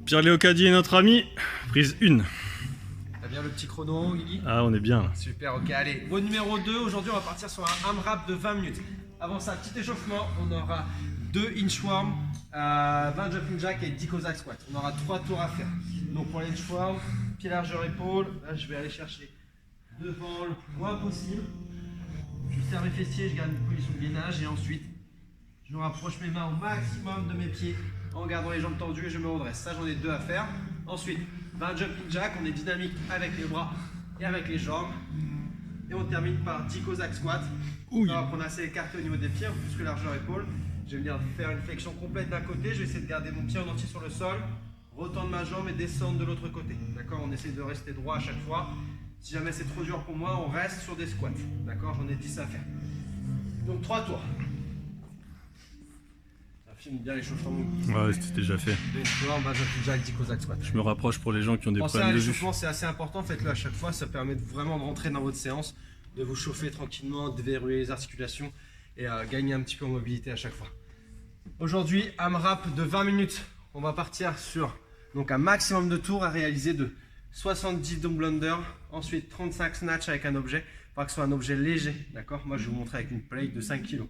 Pierre-Léo Caddy est notre ami. Prise 1. T'as bien le petit chrono, Guigui? Ah, on est bien là. Super, ok. Allez, mot numéro 2. Aujourd'hui, on va partir sur un AMRAP de 20 minutes. Avant ça, petit échauffement. On aura 2 inchworm, 20 jumping jack et 10 Cossack squat. On aura 3 tours à faire. Donc pour les inchworm, pied largeur épaule. Là, je vais aller chercher devant le plus loin possible. Je serre mes fessiers, je garde une position de gainage et ensuite, je rapproche mes mains au maximum de mes pieds en gardant les jambes tendues et je me redresse. Ça, j'en ai 2 à faire. Ensuite, 20 jumping jack, on est dynamique avec les bras et avec les jambes. Et on termine par 10 Cossack squat. On va prendre assez écarté au niveau des pieds, plus que largeur épaule. Je vais venir faire une flexion complète d'un côté. Je vais essayer de garder mon pied en entier sur le sol, retendre ma jambe et descendre de l'autre côté. D'accord? On essaie de rester droit à chaque fois. Si jamais c'est trop dur pour moi, on reste sur des squats. D'accord? J'en ai 10 à faire. Donc 3 tours. Ça filme bien l'échauffement. Ouais, c'était déjà fait. 2 inchworm, 20 jumping jack, 10 Cossack squat. Je me rapproche pour les gens qui ont des Pensez à problèmes de vue. l'échauffement, c'est assez important. Faites-le à chaque fois. Ça permet vraiment de rentrer dans votre séance, de vous chauffer tranquillement, de déverrouiller les articulations et gagner un petit peu en mobilité à chaque fois. Aujourd'hui, AMRAP de 20 minutes. On va partir sur donc un maximum de tours à réaliser de 70 double under, ensuite 35 snatch avec un objet, pas que ce soit un objet léger, d'accord? Moi, je vais vous montrer avec une plate de 5 kg.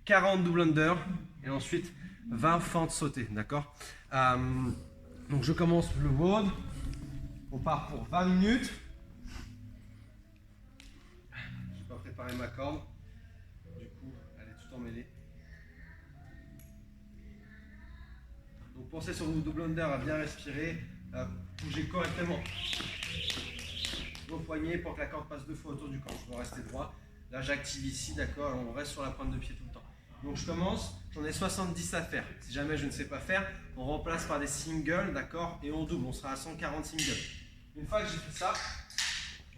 40 double under et ensuite 20 fentes sautées, d'accord? Donc, je commence le WOD. On part pour 20 minutes. Je vais pas préparer ma corde. Du coup, elle est tout emmêlée. Donc, pensez sur vos double under à bien respirer. Bougez correctement vos poignets pour que la corde passe 2 fois autour du corps. Je vais rester droit. Là, j'active ici, d'accord? On reste sur la pointe de pied tout le temps. Donc, je commence. J'en ai 70 à faire. Si jamais je ne sais pas faire, on remplace par des singles, d'accord? Et on double. On sera à 140 singles. Une fois que j'ai fait ça,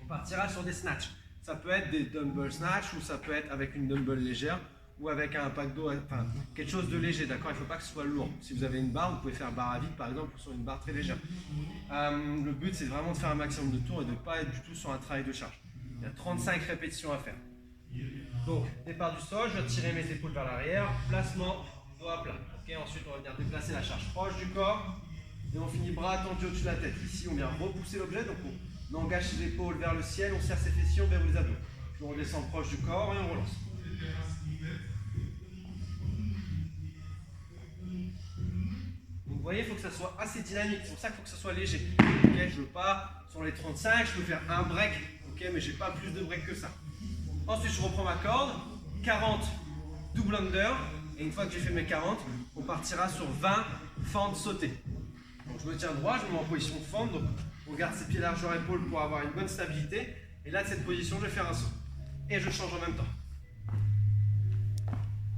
on partira sur des snatchs. Ça peut être des dumbbell snatch ou ça peut être avec une dumbbell légère ou avec un pack d'eau, enfin quelque chose de léger, d'accord? Il ne faut pas que ce soit lourd. Si vous avez une barre, vous pouvez faire barre à vide par exemple sur une barre très légère. Le but c'est vraiment de faire un maximum de tours et de ne pas être du tout sur un travail de charge. Il y a 35 répétitions à faire. Donc, départ du sol, je vais tirer mes épaules vers l'arrière, placement, dos à plat. Okay, ensuite, on va venir déplacer la charge proche du corps et on finit bras tendus au-dessus de la tête. Ici, on vient repousser l'objet, donc on engage ses épaules vers le ciel, on serre ses fessiers, on verrouille les abdos. Puis on redescend proche du corps et on relance. Vous voyez, il faut que ça soit assez dynamique, c'est pour ça qu'il faut que ça soit léger. Okay, je ne veux pas, sur les 35, je peux faire un break, okay, mais je n'ai pas plus de break que ça. Ensuite, je reprends ma corde, 40 double under, et une fois que j'ai fait mes 40, on partira sur 20 fentes sautées. Donc je me tiens droit, je me mets en position de fente, donc on garde ses pieds largeur épaule pour avoir une bonne stabilité, et là de cette position, je vais faire un saut. Et je change en même temps.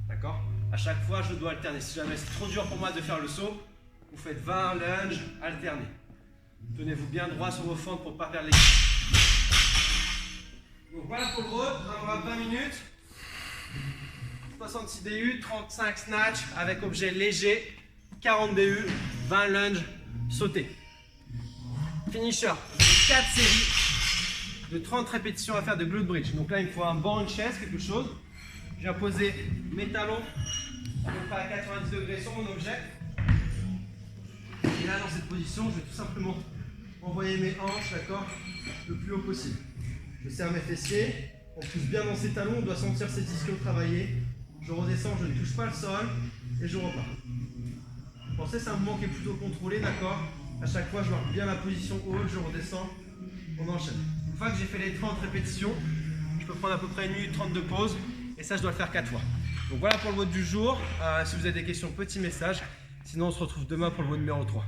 D'accord? À chaque fois, je dois alterner. Si jamais c'est trop dur pour moi de faire le saut, vous faites 20 lunges alternés. Tenez-vous bien droit sur vos fentes pour ne pas perdre les. Donc voilà pour le road, on aura 20 minutes. 66 DU, 35 snatch avec objet léger, 40 DU, 20 lunges sautés. Finisher, 4 séries de 30 répétitions à faire de glute bridge. Donc là, il me faut un banc, une chaise, quelque chose. Je viens poser mes talons à peu près à 90 degrés sur mon objet. Et là, dans cette position, je vais tout simplement envoyer mes hanches, d'accord, le plus haut possible. Je serre mes fessiers, on pousse bien dans ses talons, on doit sentir ses ischios travailler. Je redescends, je ne touche pas le sol et je repars. Pensez, c'est un mouvement qui est plutôt contrôlé, d'accord? À chaque fois, je marque bien la position haute, je redescends, on enchaîne. Une fois que j'ai fait les 30 répétitions, je peux prendre à peu près 1 minute 30 de pause et ça, je dois le faire 4 fois. Donc voilà pour le WOD du jour. Si vous avez des questions, petit message. Sinon, on se retrouve demain pour le WOD numéro 3.